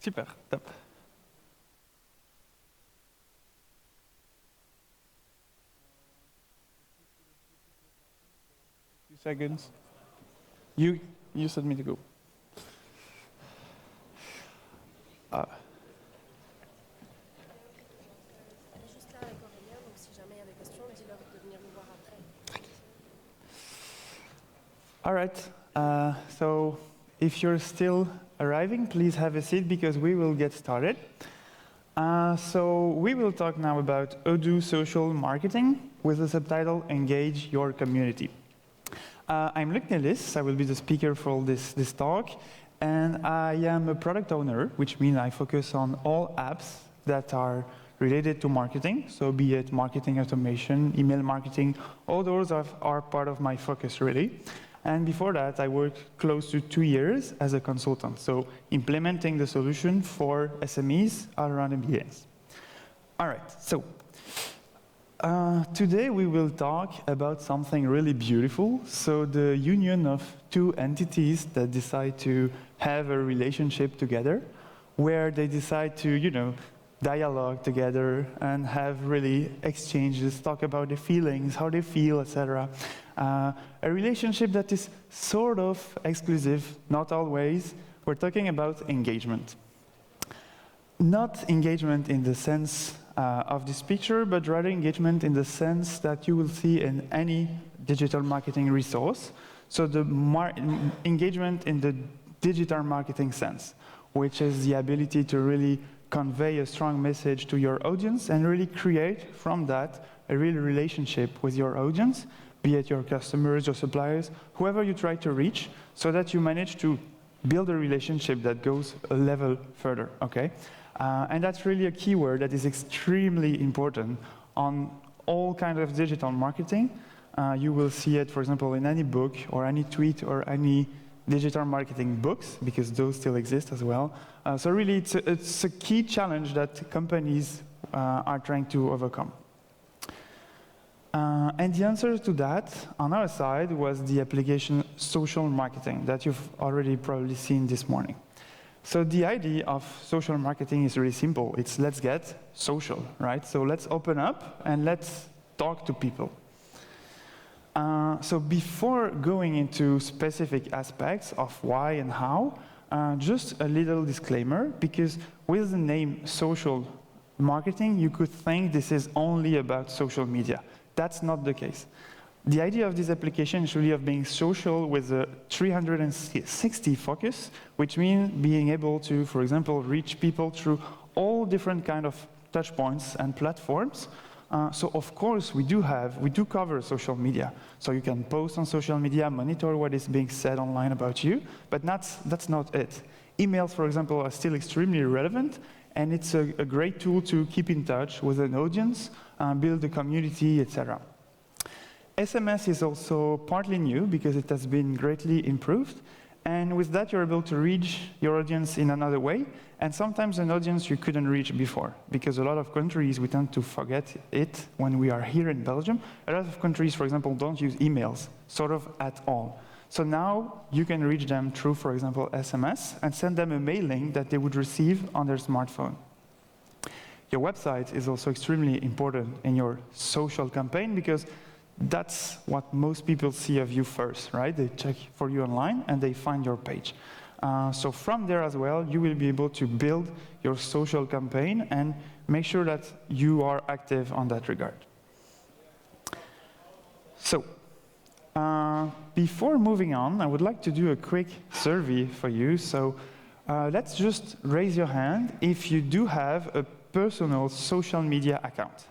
Super, top. Few seconds. You said me to go. Juste là avec Aurélien, donc si jamais il y a des questions, dis-leur de venir nous voir après. All right. So if you're still arriving, please have a seat because we will get started. So we will talk now about Odoo social marketing with the subtitle Engage Your Community. I'm Luc Nellis. I will be the speaker for this talk. And I am a product owner, which means I focus on all apps that are related to marketing. So be it marketing automation, email marketing, all those are part of my focus, really. And before that, I worked close to 2 years as a consultant, so implementing the solution for SMEs all around MBAs. All right, so today we will talk about something really beautiful. So the union of two entities that decide to have a relationship together, where they decide to, dialogue together and have really exchanges, talk about their feelings, how they feel, etc. A relationship that is sort of exclusive, not always. We're talking about engagement. Not engagement in the sense of this picture, but rather engagement in the sense that you will see in any digital marketing resource. So the engagement in the digital marketing sense, which is the ability to really convey a strong message to your audience and really create from that a real relationship with your audience, be it your customers, your suppliers, whoever you try to reach, so that you manage to build a relationship that goes a level further, okay? And that's really a keyword that is extremely important on all kinds of digital marketing. You will see it, for example, in any book or any tweet or any digital marketing books, because those still exist as well. So really, it's a key challenge that companies are trying to overcome. And the answer to that, on our side, was the application social marketing that you've already probably seen this morning. So the idea of social marketing is really simple. It's let's get social, right? So let's open up and let's talk to people. So before going into specific aspects of why and how, just a little disclaimer, because with the name social marketing, you could think this is only about social media. That's not the case. The idea of this application is really of being social with a 360 focus, which means being able to, for example, reach people through all different kind of touch points and platforms. So of course we do cover social media. So you can post on social media, monitor what is being said online about you, but that's not it. Emails, for example, are still extremely relevant, and it's a great tool to keep in touch with an audience, build a community, etc. SMS is also partly new because it has been greatly improved. And with that, you're able to reach your audience in another way, and sometimes an audience you couldn't reach before, because a lot of countries, we tend to forget it when we are here in Belgium. A lot of countries, for example, don't use emails, sort of at all. So now you can reach them through, for example, SMS, and send them a mailing that they would receive on their smartphone. Your website is also extremely important in your social campaign, because that's what most people see of you first, right? They check for you online and they find your page. So from there as well, you will be able to build your social campaign and make sure that you are active on that regard. So before moving on, I would like to do a quick survey for you. So let's just raise your hand if you do have a personal social media account.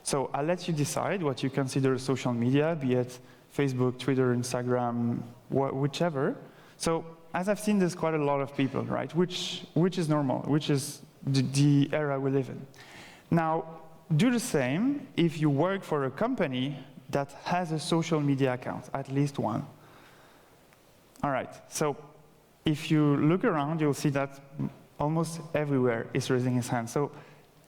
So I'll let you decide what you consider social media, be it Facebook, Twitter, Instagram, whichever. So as I've seen, there's quite a lot of people, right? Which is normal, which is the era we live in. Now, do the same if you work for a company that has a social media account, at least one. All right, so if you look around, you'll see that almost everywhere is raising his hand. So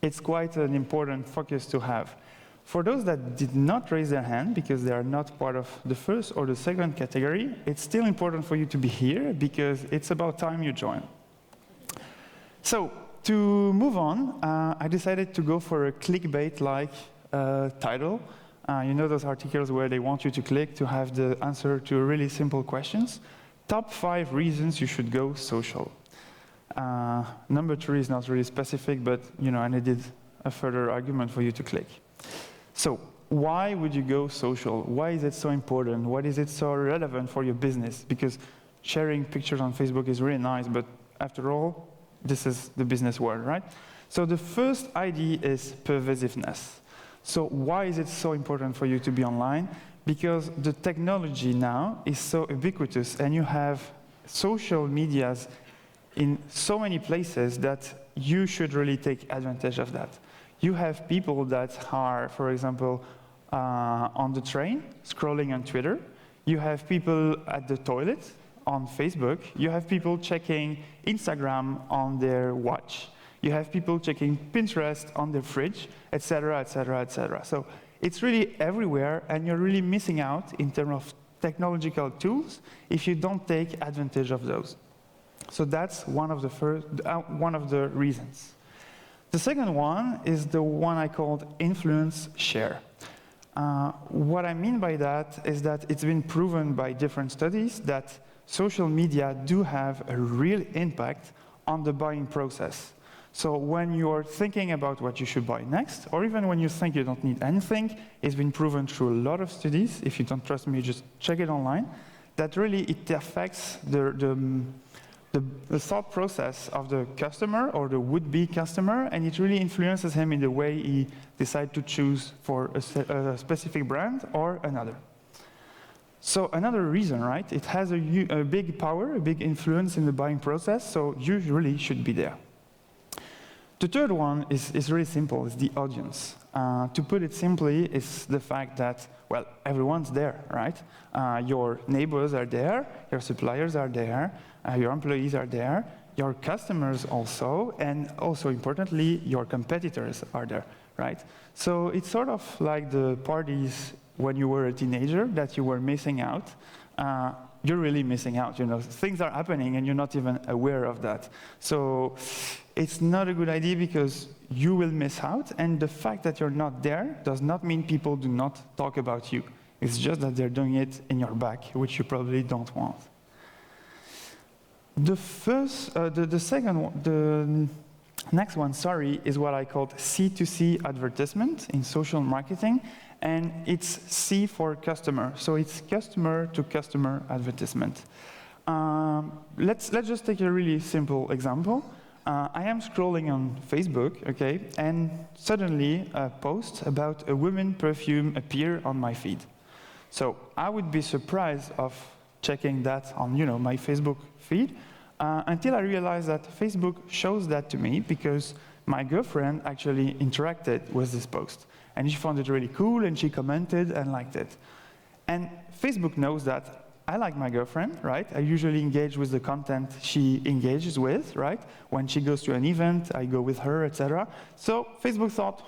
it's quite an important focus to have. For those that did not raise their hand because they are not part of the first or the second category, it's still important for you to be here because it's about time you join. So, to move on, I decided to go for a clickbait-like title. You know those articles where they want you to click to have the answer to really simple questions? Top 5 reasons you should go social. Number 3 is not really specific, but I needed a further argument for you to click. So, why would you go social? Why is it so important? Why is it so relevant for your business? Because sharing pictures on Facebook is really nice, but after all, this is the business world, right? So the first idea is pervasiveness. So why is it so important for you to be online? Because the technology now is so ubiquitous, and you have social medias in so many places that you should really take advantage of that. You have people that are, for example, on the train, scrolling on Twitter. You have people at the toilet on Facebook. You have people checking Instagram on their watch. You have people checking Pinterest on their fridge, etc., etc., etc. So it's really everywhere, and you're really missing out in terms of technological tools if you don't take advantage of those. So that's one of the reasons. The second one is the one I called influence share. What I mean by that is that it's been proven by different studies that social media do have a real impact on the buying process. So when you're thinking about what you should buy next, or even when you think you don't need anything, it's been proven through a lot of studies. If you don't trust me, just check it online. That really it affects the thought process of the customer or the would-be customer, and it really influences him in the way he decides to choose for a specific brand or another. So another reason, right? It has a big power, a big influence in the buying process, so you really should be there. The third one is really simple, it's the audience. To put it simply, it's the fact that, well, everyone's there, right? Your neighbors are there, your suppliers are there, your employees are there, your customers also, and also importantly, your competitors are there, right? So it's sort of like the parties when you were a teenager that you were missing out. You're really missing out, things are happening and you're not even aware of that. So it's not a good idea because you will miss out, and the fact that you're not there does not mean people do not talk about you. It's just that they're doing it in your back, which you probably don't want. The next one, is what I called C2C advertisement in social marketing. And it's C for customer, so it's customer-to-customer advertisement. Let's just take a really simple example. I am scrolling on Facebook, okay, and suddenly a post about a women's perfume appear on my feed. So I would be surprised of checking that on, my Facebook feed until I realized that Facebook shows that to me because my girlfriend actually interacted with this post. And she found it really cool, and she commented and liked it. And Facebook knows that I like my girlfriend, right? I usually engage with the content she engages with, right? When she goes to an event, I go with her, etc. So Facebook thought,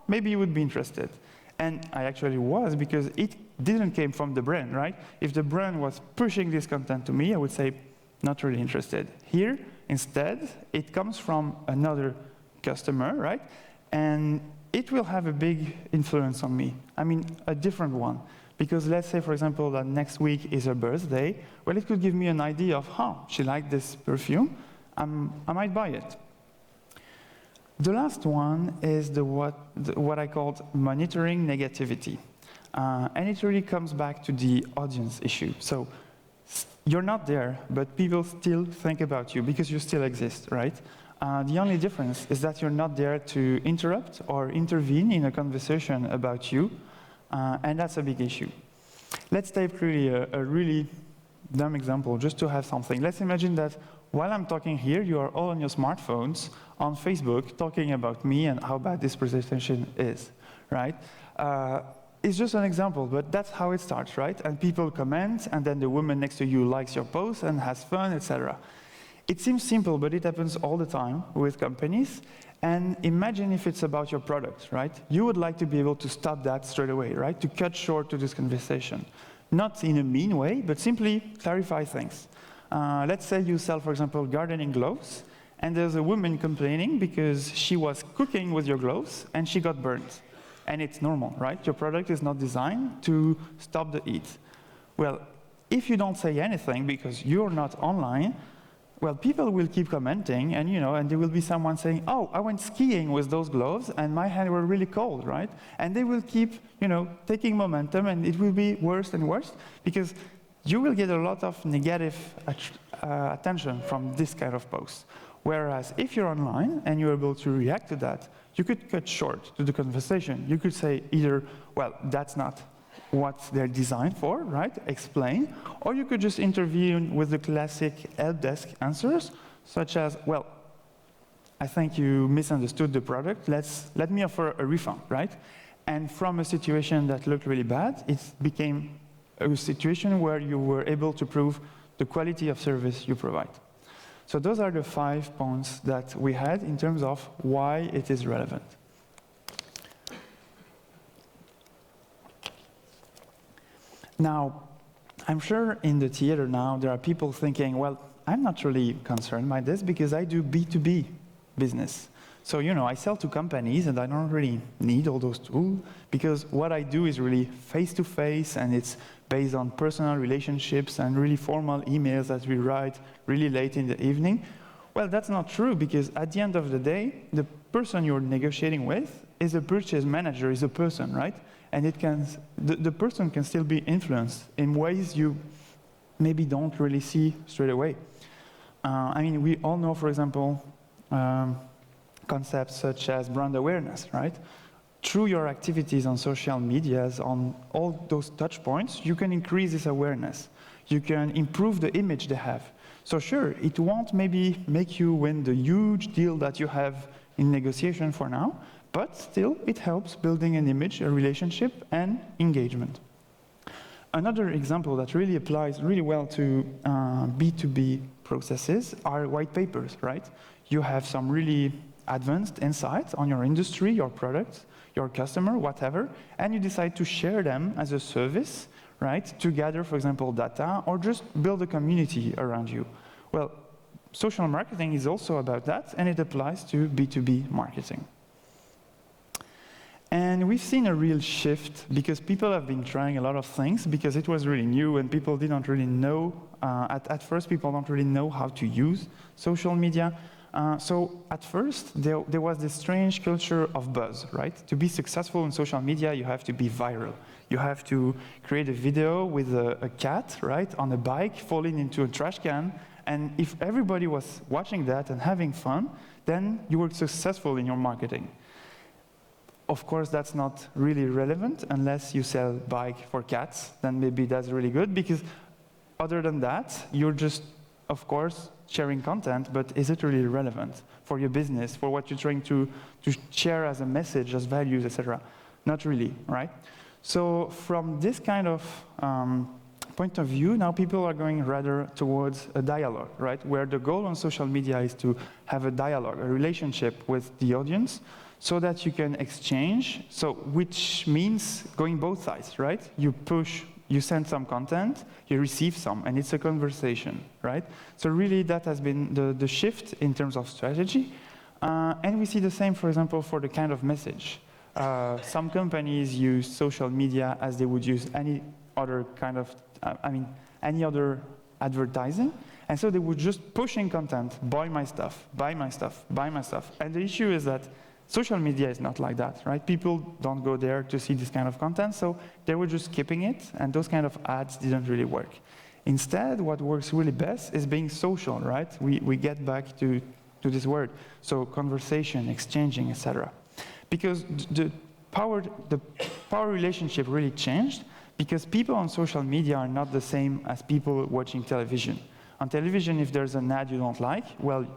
maybe you would be interested. And I actually was, because it didn't came from the brand, right? If the brand was pushing this content to me, I would say, not really interested. Here, instead, it comes from another customer, right? And it will have a big influence on me. I mean, a different one. Because let's say, for example, that next week is her birthday. Well, it could give me an idea of, she liked this perfume. I might buy it. The last one is what I called monitoring negativity. And it really comes back to the audience issue. So you're not there, but people still think about you because you still exist, right? The only difference is that you're not there to interrupt or intervene in a conversation about you, and that's a big issue. Let's take a really dumb example, just to have something. Let's imagine that while I'm talking here, you are all on your smartphones on Facebook talking about me and how bad this presentation is, right? It's just an example, but that's how it starts, right? And people comment, and then the woman next to you likes your post and has fun, etc. It seems simple, but it happens all the time with companies. And imagine if it's about your product, right? You would like to be able to stop that straight away, right? To cut short to this conversation. Not in a mean way, but simply clarify things. Let's say you sell, for example, gardening gloves, and there's a woman complaining because she was cooking with your gloves and she got burnt. And it's normal, right? Your product is not designed to stop the heat. Well, if you don't say anything because you're not online, well, people will keep commenting, and and there will be someone saying, "Oh, I went skiing with those gloves, and my hands were really cold," right? And they will keep, taking momentum, and it will be worse and worse because you will get a lot of negative attention from this kind of posts. Whereas if you're online and you're able to react to that, you could cut short to the conversation. You could say either, "Well, that's not what they're designed for," right? Explain. Or you could just intervene with the classic help desk answers, such as, "Well, I think you misunderstood the product. Let me offer a refund," right? And from a situation that looked really bad, it became a situation where you were able to prove the quality of service you provide. So those are the 5 points that we had in terms of why it is relevant. Now, I'm sure in the theater now there are people thinking, well, I'm not really concerned by this because I do B2B business. So, I sell to companies and I don't really need all those tools because what I do is really face-to-face and it's based on personal relationships and really formal emails that we write really late in the evening. Well, that's not true because at the end of the day, the person you're negotiating with is a purchase manager, is a person, right? And the person can still be influenced in ways you maybe don't really see straight away. We all know, for example, concepts such as brand awareness, right? Through your activities on social medias, on all those touch points, you can increase this awareness. You can improve the image they have. So sure, it won't maybe make you win the huge deal that you have in negotiation for now, but still it helps building an image, a relationship, and engagement. Another example that really applies really well to B2B processes are white papers, right? You have some really advanced insights on your industry, your product, your customer, whatever, and you decide to share them as a service, right? To gather, for example, data, or just build a community around you. Well, social marketing is also about that, and it applies to B2B marketing. And we've seen a real shift because people have been trying a lot of things because it was really new and people didn't really know, at first people don't really know how to use social media. So at first, there was this strange culture of buzz, right? To be successful in social media, you have to be viral. You have to create a video with a cat, right, on a bike falling into a trash can. And if everybody was watching that and having fun, then you were successful in your marketing. Of course, that's not really relevant unless you sell bike for cats. Then maybe that's really good because other than that, you're just, of course, sharing content, but is it really relevant for your business, for what you're trying to share as a message, as values, etc.? Not really, right? So from this kind of point of view, now people are going rather towards a dialogue, right? Where the goal on social media is to have a dialogue, a relationship with the audience, so that you can exchange, which means going both sides, right? You send some content, you receive some, and it's a conversation, right? So really that has been the shift in terms of strategy. And we see the same, for example, for the kind of message. Some companies use social media as they would use any other kind of, any other advertising. And so they would just push in content, buy my stuff, buy my stuff, buy my stuff. And the issue is that social media is not like that, right? People don't go there to see this kind of content, so they were just skipping it, and those kind of ads didn't really work. Instead, what works really best is being social, right? We get back to this word. So conversation, exchanging, etc. Because the power relationship really changed because people on social media are not the same as people watching television. On television, if there's an ad you don't like, well,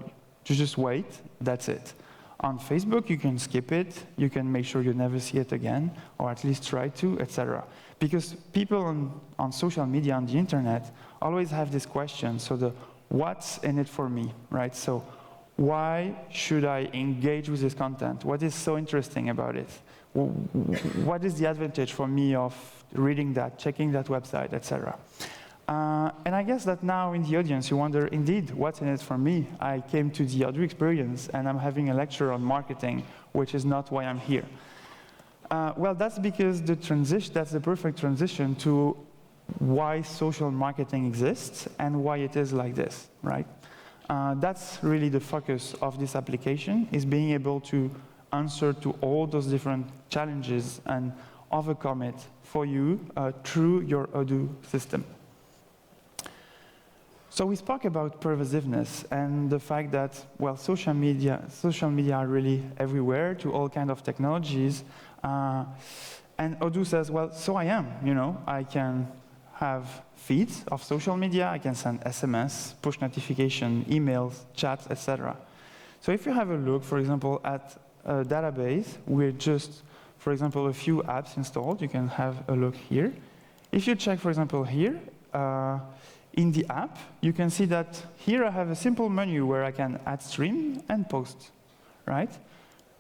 you just wait, that's it. On Facebook, you can skip it, you can make sure you never see it again, or at least try to, etc. Because people on social media, on the internet, always have this question, so the what's in it for me, right? So why should I engage with this content? What is so interesting about it? What is the advantage for me of reading that, checking that website, etc.? And I guess that now in the audience you wonder, indeed, what's in it for me? I came to the Odoo experience and I'm having a lecture on marketing, which is not why I'm here. Well, that's because that's the perfect transition to why social marketing exists and why it is like this, right? That's really the focus of this application, is being able to answer to all those different challenges and overcome it for you through your Odoo system. So we spoke about pervasiveness and the fact that, well, social media are really everywhere to all kinds of technologies. And Odoo says, well, so I am, I can have feeds of social media, I can send SMS, push notification, emails, chats, etc. So if you have a look, for example, at a database with just, for example, a few apps installed, you can have a look here. If you check, for example, here, in the app, you can see that here I have a simple menu where I can add stream and post, right?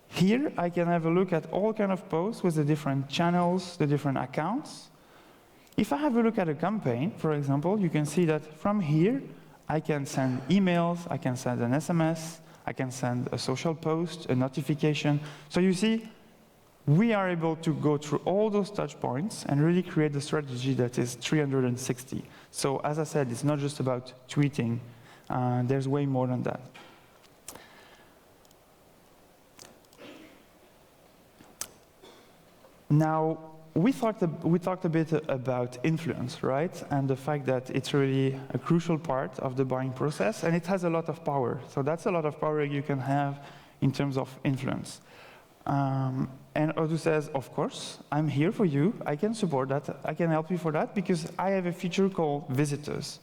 Here I can have a look at all kinds of posts with the different channels, the different accounts. If I have a look at a campaign, for example, you can see that from here I can send emails, I can send an SMS, I can send a social post, a notification. So you see, we are able to go through all those touch points and really create a strategy that is 360. So as I said, it's not just about tweeting. There's way more than that. Now, we talked a bit about influence, right? And the fact that it's really a crucial part of the buying process, and it has a lot of power. So that's a lot of power you can have in terms of influence. And Odoo says, of course, I'm here for you. I can support that. I can help you for that because I have a feature called visitors.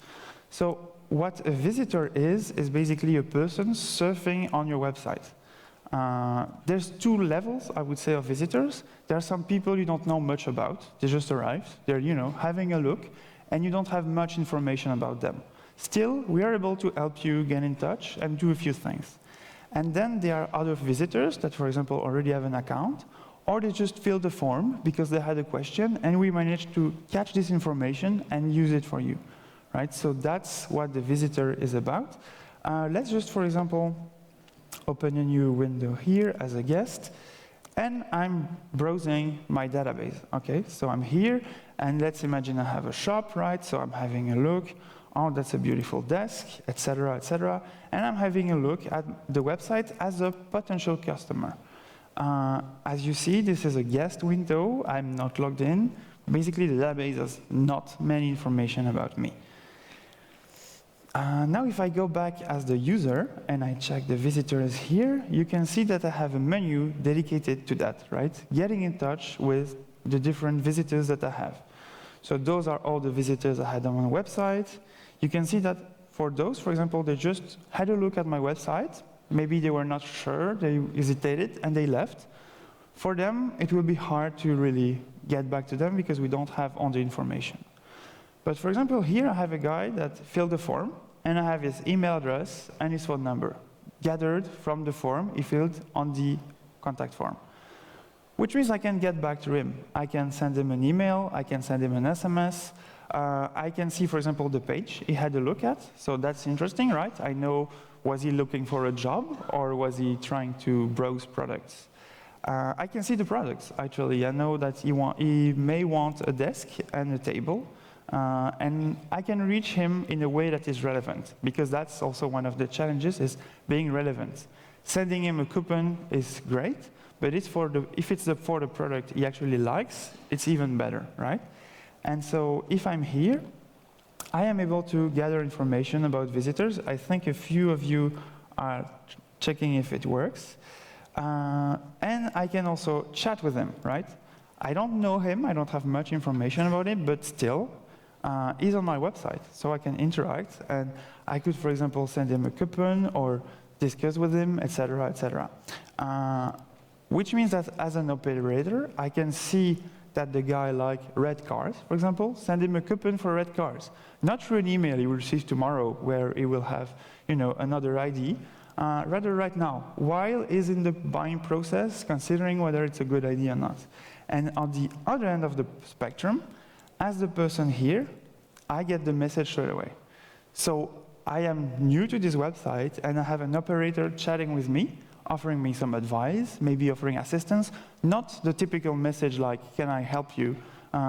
So what a visitor is basically a person surfing on your website. There's two levels, I would say, of visitors. There are some people you don't know much about. They just arrived. They're, having a look, and you don't have much information about them. Still, we are able to help you get in touch and do a few things. And then there are other visitors that, for example, already have an account, or they just filled the form because they had a question, and we managed to catch this information and use it for you, right? So that's what the visitor is about. Let's just, for example, open a new window here as a guest, and I'm browsing my database, okay? So I'm here, and let's imagine I have a shop, right? So I'm having a look. Oh, that's a beautiful desk, etc., etc. And I'm having a look at the website as a potential customer. As you see, this is a guest window. I'm not logged in. Basically, the database has not many information about me. Now, if I go back as the user and I check the visitors here, you can see that I have a menu dedicated to that, right? Getting in touch with the different visitors that I have. So those are all the visitors I had on my website. You can see that for those, for example, they just had a look at my website. Maybe they were not sure, they hesitated, and they left. For them, it will be hard to really get back to them because we don't have all the information. But for example, here I have a guy that filled the form, and I have his email address and his phone number, gathered from the form he filled on the contact form. Which means I can get back to him. I can send him an email, I can send him an SMS, I can see, for example, the page he had a look at, so that's interesting, right? I know, was he looking for a job, or was he trying to browse products? I can see the products, actually. I know that he may want a desk and a table, and I can reach him in a way that is relevant, because that's also one of the challenges, is being relevant. Sending him a coupon is great, but if it's for the product he actually likes, it's even better, right? And so if I'm here, I am able to gather information about visitors. I think a few of you are checking if it works. And I can also chat with him, right? I don't know him, I don't have much information about him, but still, he's on my website, so I can interact. And I could, for example, send him a coupon or discuss with him, etc., etc. Which means that as an operator, I can see that the guy likes red cars, for example, send him a coupon for red cars. Not through an email he will receive tomorrow where he will have, another ID, rather right now, while he's in the buying process, considering whether it's a good idea or not. And on the other end of the spectrum, as the person here, I get the message straight away. So I am new to this website, and I have an operator chatting with me, offering me some advice, maybe offering assistance, not the typical message like, can I help you?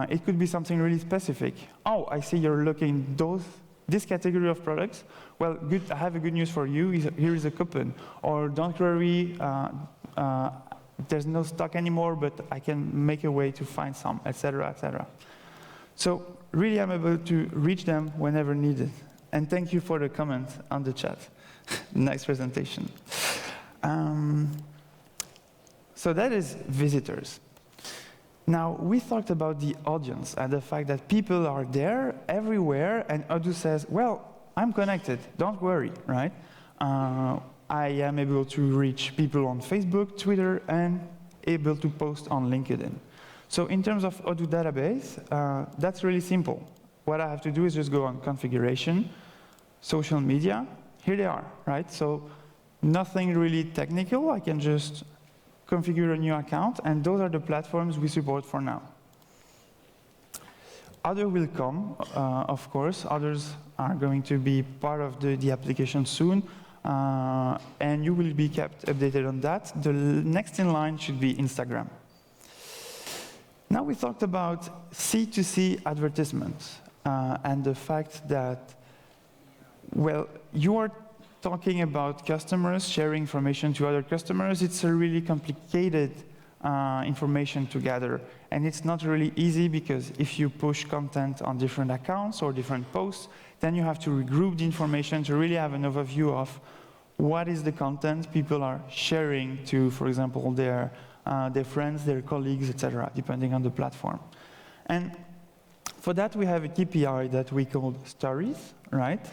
It could be something really specific. Oh, I see you're looking this category of products. Well, good, I have a good news for you. Here is a coupon. Or don't worry, there's no stock anymore, but I can make a way to find some, etc., etc. So really, I'm able to reach them whenever needed. And thank you for the comment on the chat. Nice presentation. So that is visitors. Now, we talked about the audience and the fact that people are there everywhere, and Odoo says, well, I'm connected, don't worry, right? I am able to reach people on Facebook, Twitter, and able to post on LinkedIn. So in terms of Odoo database, that's really simple. What I have to do is just go on configuration, social media, here they are, right? So nothing really technical, I can just configure a new account, and those are the platforms we support for now. Other will come, of course. Others are going to be part of the application soon, and you will be kept updated on that. The next in line should be Instagram. Now we talked about C2C advertisements, and the fact that, well, you are talking about customers sharing information to other customers. It's a really complicated information to gather. And it's not really easy because if you push content on different accounts or different posts, then you have to regroup the information to really have an overview of what is the content people are sharing to, for example, their friends, their colleagues, etc., depending on the platform. And for that, we have a KPI that we call stories, right?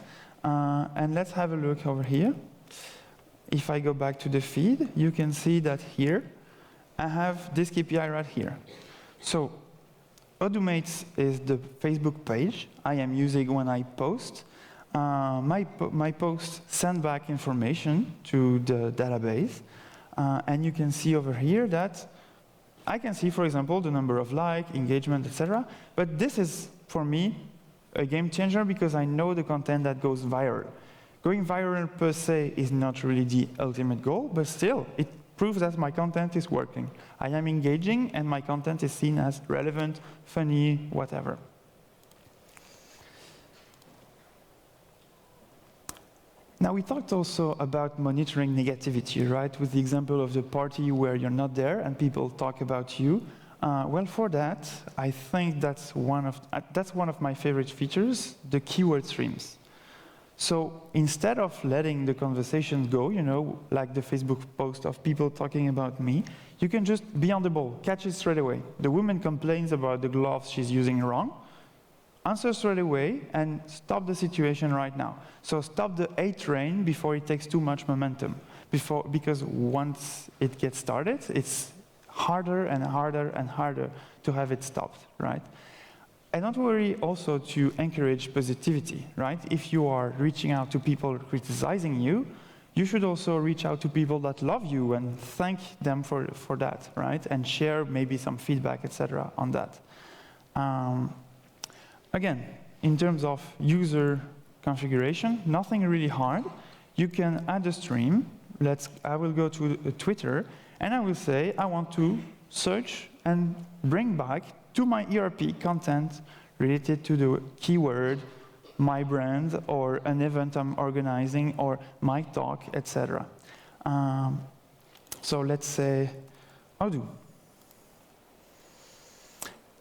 And let's have a look over here. If I go back to the feed, you can see that here, I have this KPI right here. So Odoo Mates is the Facebook page I am using when I post. My posts send back information to the database. And you can see over here that I can see, for example, the number of likes, engagement, etc. But this is, for me, a game changer because I know the content that goes viral. Going viral per se is not really the ultimate goal, but still, it proves that my content is working. I am engaging, and my content is seen as relevant, funny, whatever. Now, we talked also about monitoring negativity, right? With the example of the party where you're not there and people talk about you. Well, for that, I think that's one of my favorite features, the keyword streams. So instead of letting the conversation go, you know, like the Facebook post of people talking about me, you can just be on the ball, catch it straight away. The woman complains about the gloves she's using wrong, answer straight away, and stop the situation right now. So stop the hate train before it takes too much momentum. Because once it gets started, it's harder and harder and harder to have it stopped, right? And don't worry also to encourage positivity, right? If you are reaching out to people criticizing you, you should also reach out to people that love you and thank them for that, right? And share maybe some feedback, etc. on that. Again, in terms of user configuration, nothing really hard. You can add a stream. I will go to Twitter, and I will say, I want to search and bring back to my ERP content related to the keyword, my brand, or an event I'm organizing, or my talk, etc. So let's say Odoo.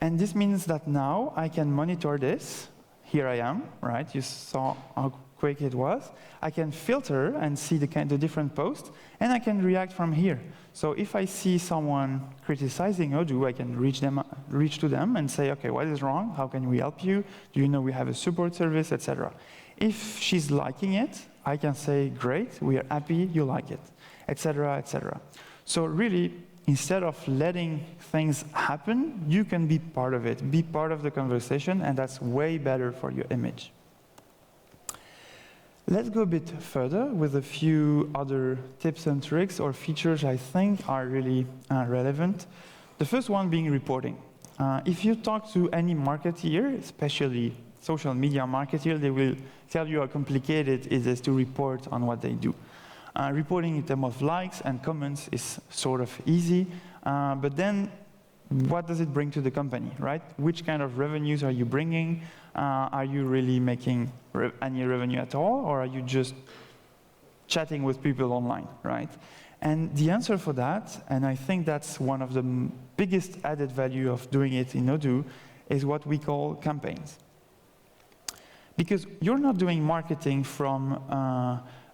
And this means that now I can monitor this. Here I am, right? You saw how quick it was. I can filter and see the different posts, and I can react from here. So if I see someone criticizing Odoo, I can reach to them and say, okay, what is wrong? How can we help you? Do you know we have a support service, etc. If she's liking it, I can say, great, we are happy you like it, etc., etc. So really, instead of letting things happen, you can be part of it, be part of the conversation, and that's way better for your image. Let's go a bit further with a few other tips and tricks or features I think are really relevant. The first one being reporting. If you talk to any marketeer, especially social media marketer, they will tell you how complicated it is to report on what they do. Reporting in terms of likes and comments is sort of easy, but then what does it bring to the company, right? Which kind of revenues are you bringing? Are you really making any revenue at all, or are you just chatting with people online, right? And the answer for that, and I think that's one of the biggest added value of doing it in Odoo, is what we call campaigns. Because you're not doing marketing from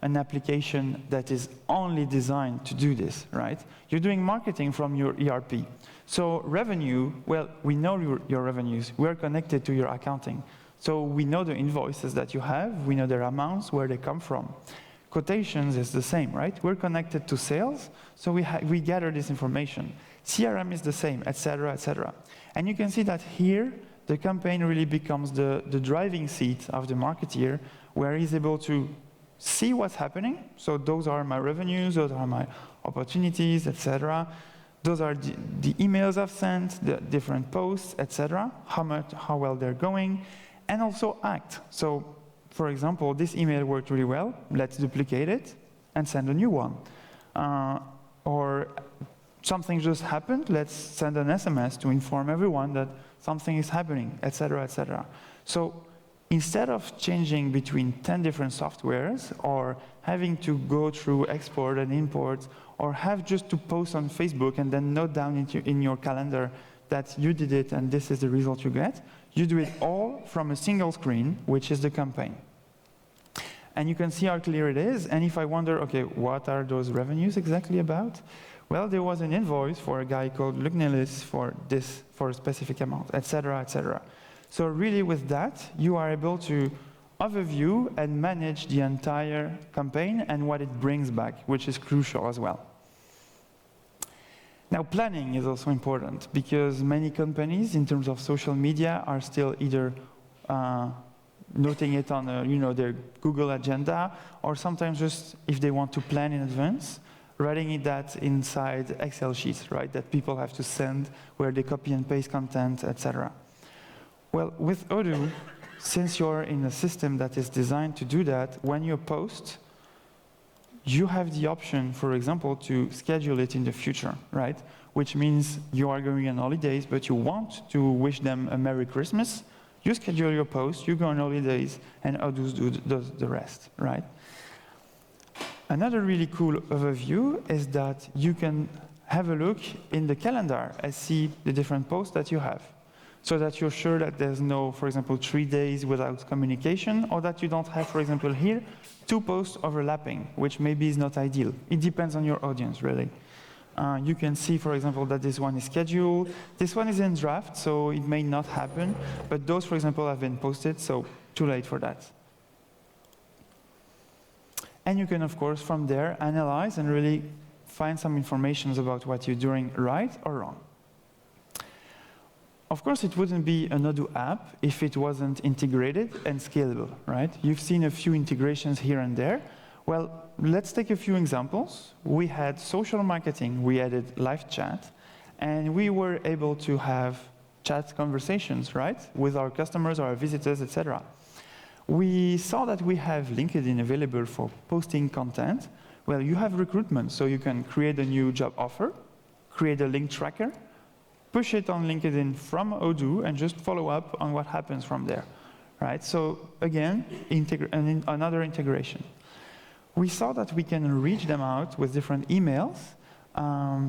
an application that is only designed to do this, right? You're doing marketing from your ERP. So revenue, well, we know your revenues. We're connected to your accounting. So we know the invoices that you have. We know their amounts, where they come from. Quotations is the same, right? We're connected to sales, so we gather this information. CRM is the same, etc., etc. And you can see that here, the campaign really becomes the driving seat of the marketeer, where he's able to see what's happening. So those are my revenues, those are my opportunities, etc. Those are the emails I've sent, the different posts, etc. How well they're going, and also act. So, for example, this email worked really well. Let's duplicate it and send a new one. Or something just happened. Let's send an SMS to inform everyone that something is happening, etc., etc. So instead of changing between 10 different softwares or having to go through export and import, or have just to post on Facebook and then note down in your calendar that you did it and this is the result you get, you do it all from a single screen, which is the campaign. And you can see how clear it is. And if I wonder, okay, what are those revenues exactly about? Well, there was an invoice for a guy called Luc Nellis for a specific amount, etc., etc. So really with that, you are able to overview and manage the entire campaign and what it brings back, which is crucial as well. Now, planning is also important because many companies, in terms of social media, are still either noting it on their Google agenda, or sometimes just if they want to plan in advance, writing that inside Excel sheets, right, that people have to send where they copy and paste content, etc. Well, with Odoo, since you're in a system that is designed to do that, when you post, you have the option, for example, to schedule it in the future, right? Which means you are going on holidays, but you want to wish them a Merry Christmas. You schedule your post, you go on holidays, and Odoo does the rest, right? Another really cool overview is that you can have a look in the calendar and see the different posts that you have, so that you're sure that there's no, for example, 3 days without communication, or that you don't have, for example, here, 2 posts overlapping, which maybe is not ideal. It depends on your audience, really. You can see, for example, that this one is scheduled. This one is in draft, so it may not happen. But those, for example, have been posted, so too late for that. And you can, of course, from there, analyze and really find some information about what you're doing right or wrong. Of course, it wouldn't be an Odoo app if it wasn't integrated and scalable, right? You've seen a few integrations here and there. Well, let's take a few examples. We had social marketing, we added live chat, and we were able to have chat conversations, right, with our customers, our visitors, etc. We saw that we have LinkedIn available for posting content. Well, you have recruitment, so you can create a new job offer, create a link tracker, push it on LinkedIn from Odoo, and just follow up on what happens from there, right? So again, another integration. We saw that we can reach them out with different emails,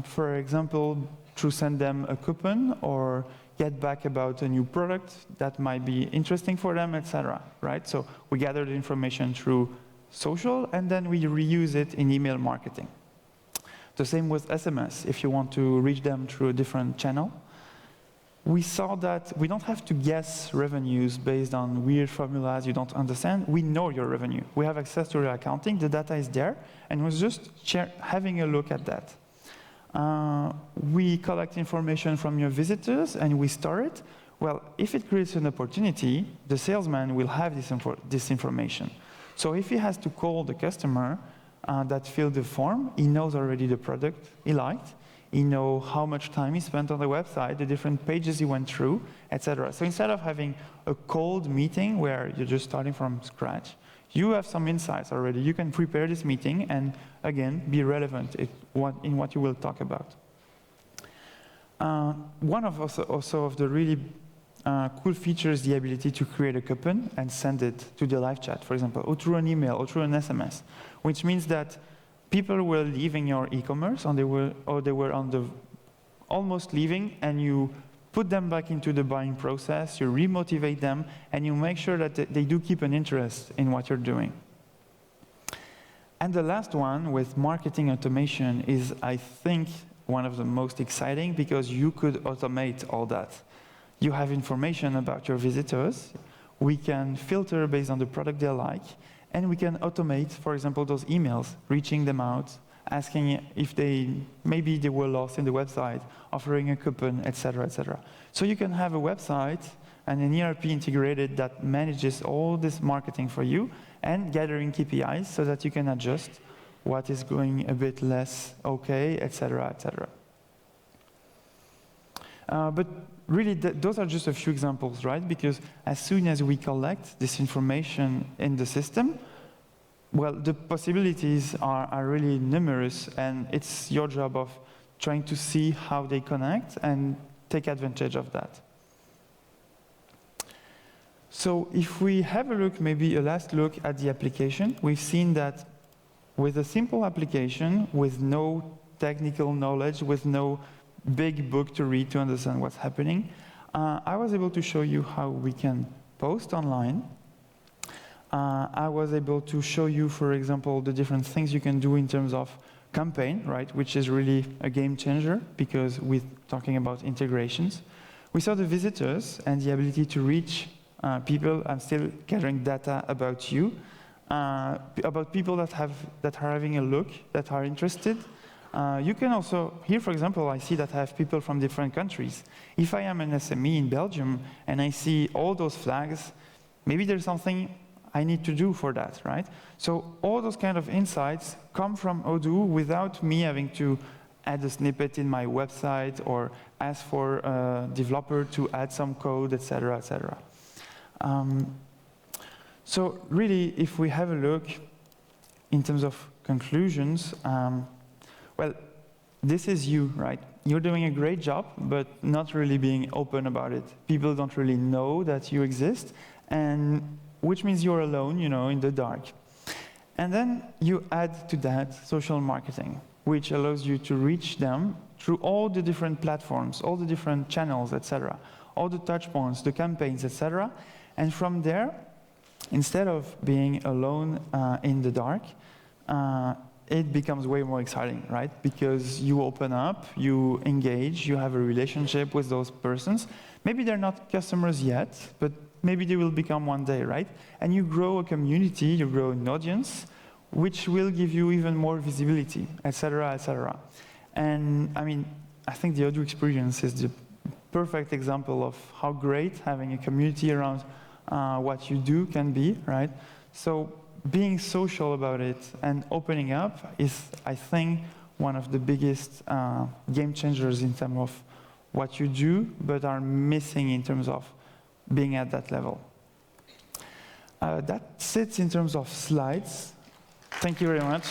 for example, to send them a coupon or get back about a new product that might be interesting for them, etc. Right? So we gather the information through social, and then we reuse it in email marketing. The same with SMS, if you want to reach them through a different channel. We saw that we don't have to guess revenues based on weird formulas you don't understand. We know your revenue. We have access to your accounting. The data is there, and we're just having a look at that. We collect information from your visitors, and we store it. Well, if it creates an opportunity, the salesman will have this information. So if he has to call the customer that filled the form, he knows already the product he liked. He knows how much time he spent on the website, the different pages he went through, etc. So instead of having a cold meeting where you're just starting from scratch, you have some insights already. You can prepare this meeting and, again, be relevant in what you will talk about. One of also of the really cool features is the ability to create a coupon and send it to the live chat, for example, or through an email or through an SMS, which means that people were leaving your e-commerce, or they were on the almost leaving, and you put them back into the buying process, you remotivate them, and you make sure that they do keep an interest in what you're doing. And the last one with marketing automation is, I think, one of the most exciting, because you could automate all that. You have information about your visitors, we can filter based on the product they like, and we can automate, for example, those emails, reaching them out, asking if maybe they were lost in the website, offering a coupon, etc., etc. So you can have a website and an ERP integrated that manages all this marketing for you and gathering KPIs so that you can adjust what is going a bit less okay, etc., etc. But really, those are just a few examples, right? Because as soon as we collect this information in the system, well, the possibilities are really numerous, and it's your job of trying to see how they connect and take advantage of that. So if we have a look, maybe a last look at the application, we've seen that with a simple application, with no technical knowledge, with no big book to read to understand what's happening, I was able to show you how we can post online. I was able to show you, for example, the different things you can do in terms of campaign, right, which is really a game changer because we're talking about integrations. We saw the visitors and the ability to reach people and still gathering data about you, about people that are having a look, that are interested. You can also, here for example, I see that I have people from different countries. If I am an SME in Belgium and I see all those flags, maybe there's something I need to do for that, right? So all those kind of insights come from Odoo without me having to add a snippet in my website or ask for a developer to add some code, etc., etc. So really, if we have a look in terms of conclusions, well, this is you, right? You're doing a great job, but not really being open about it. People don't really know that you exist, and which means you're alone, you know, in the dark. And then you add to that social marketing, which allows you to reach them through all the different platforms, all the different channels, etc., all the touch points, the campaigns, etc. And from there, instead of being alone in the dark, it becomes way more exciting, right? Because you open up, you engage, you have a relationship with those persons. Maybe they're not customers yet, but maybe they will become one day, right? And you grow a community, you grow an audience, which will give you even more visibility, etc., etc. And I mean, I think the Odoo experience is the perfect example of how great having a community around what you do can be, right? So being social about it and opening up is, I think, one of the biggest game changers in terms of what you do, but are missing in terms of being at that level. That's it in terms of slides. Thank you very much.